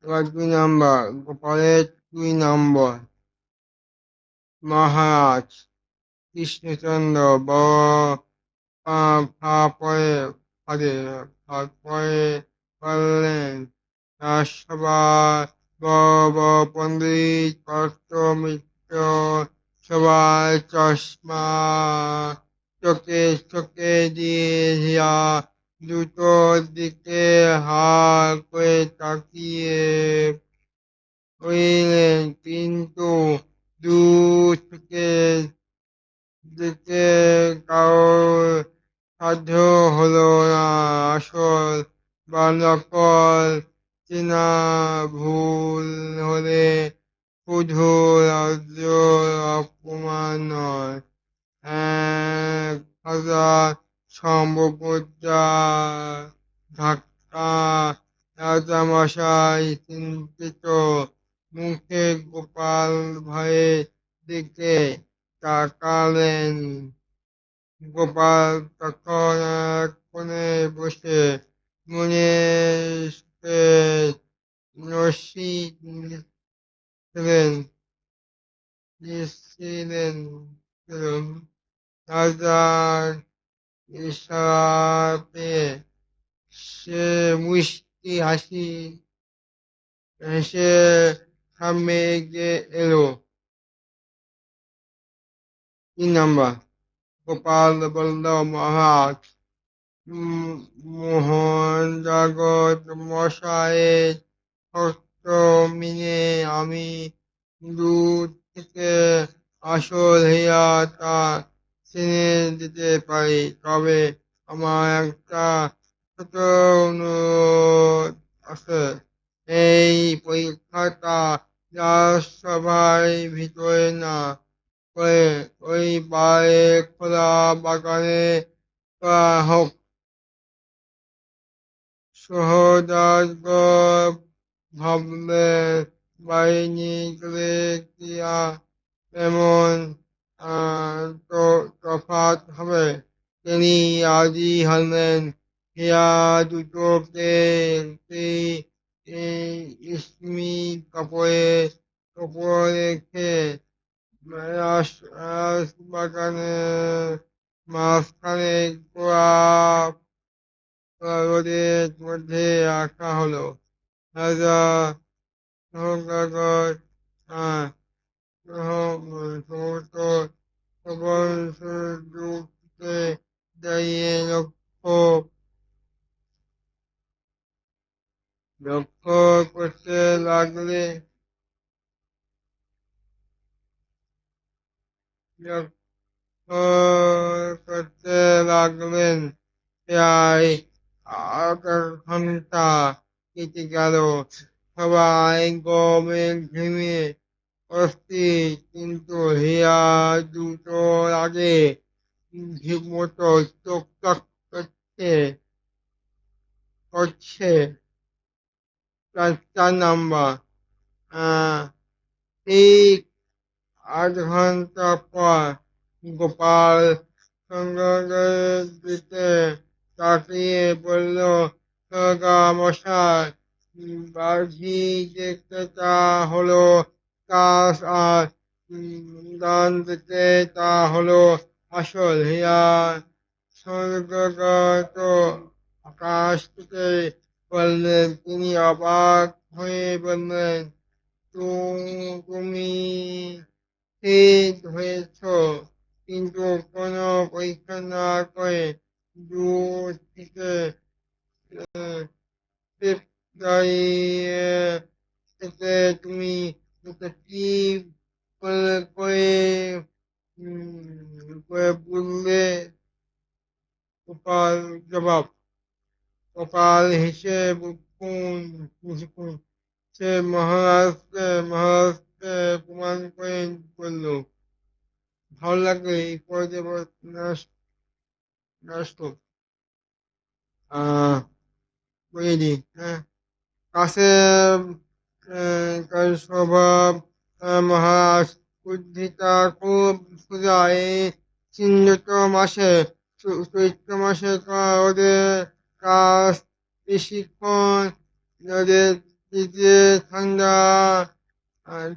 এবার 2 নাম্বার, গোপালের 2 নম্বর। মহারাজ কৃষ্ণচন্দ্র বড় পরে বললেন, রাজসভায় বড় বড় পণ্ডিত, কষ্ট মিত্র সবাই চশমা চোখে চোখে দিয়া দুটো দিকে হা করে তাকিয়ে রইলেন, কিন্তু দূর থেকে দেখে কারোর সাধ্য হলো না আসল বা নকল চেনা। ভুল হলে শুধু রাজ্য অপমান নয়, 1,000 সম্পর্কটার ধাক্কা। রাজামশাই চিন্তিত মুখে গোপাল ভাঁড়ের দিকে তাকালেন। গোপাল তখন এক কোণে বসে মনে সুখে রসি নিচ্ছিলেন। রাজার ইশারা পেয়ে সে মুষ্টি হেসে সামনে এগিয়ে এলো। 3 নাম্বার, গোপাল বলল, মহারাজ, মোহনজগৎ মশায়ের শর্ত মেনে আমি দূর থেকে আসল হীরাটা চিনে দিতে পারি, তবে আমার একটা ছোট অনুরোধ আছে। এই পরীক্ষাটা রাজসভার ভিতরে না করে ওই বাইরে খোলা বাগানে করা হোক। সহজাত ভাবলেন, বাইরে গেলে কি এমন তফাৎ হবে? তিনি রাজি হলেন। হীরা দুটোকে স্মিথ কাপড়ের ওপর রেখে বাগানের মাঝখানে রোদের মধ্যে রাখা হলো। রাজা সওদাগর সমস্ত সকল সুযোগকে দাঁড়িয়ে লক্ষ্য করতে লাগলে লক্ষ্য করতে লাগলেন। প্রায় আধা ঘন্টা কেটে গেল। সবাই গরমে ঘেমে অস্থির, কিন্তু হীরা দুটোর আগে ঠিকমতো চকচক করছে। 4 নাম্বার, ঠিক আধ ঘন্টা পর গোপাল সঙ্গের দিকে তাকিয়ে বলল, মশাই, বাজি দেখতে তা হলো কাশ, আর ডান দিকে তা হলো আসল হীরা। স্বর্গগত আকাশ থেকে বললেন। তিনি অবাক হয়ে বললেন, তুমি ঠিক হয়েছ, কিন্তু কোনো পরীক্ষা না করে দূর থেকে দাঁড়িয়ে থেকে তুমি কি করে বুঝলে? গোপাল জবাব, গোপাল হেসে কিছুক্ষণ সে মহারাজকে প্রমাণ করে বলল। ভালো লাগলে এই পর্যবেক্ষণ করে দিই। কাছে স্বভাব মহারাজ, বুদ্ধিটা খুব সোজা। এই চৈত্র মাসে ওদের কাজ বেশিক্ষণ ওদের দিকে ঠান্ডা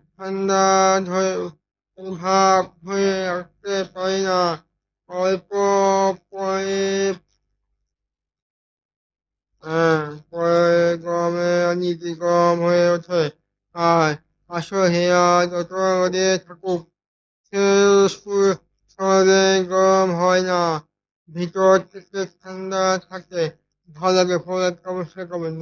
ঠান্ডা ধরে ভাব হয়ে আসতে পারে না। অল্প পরে পরে গরমে নীতি গরম হয়ে ওঠে। আর আসল হেয়া যত রোদে থাকুক সে সহজে গরম হয় না। ভিতর থেকে ঠান্ডা থাকে। ভালো লাগে ফলে অবশ্যই করবেন।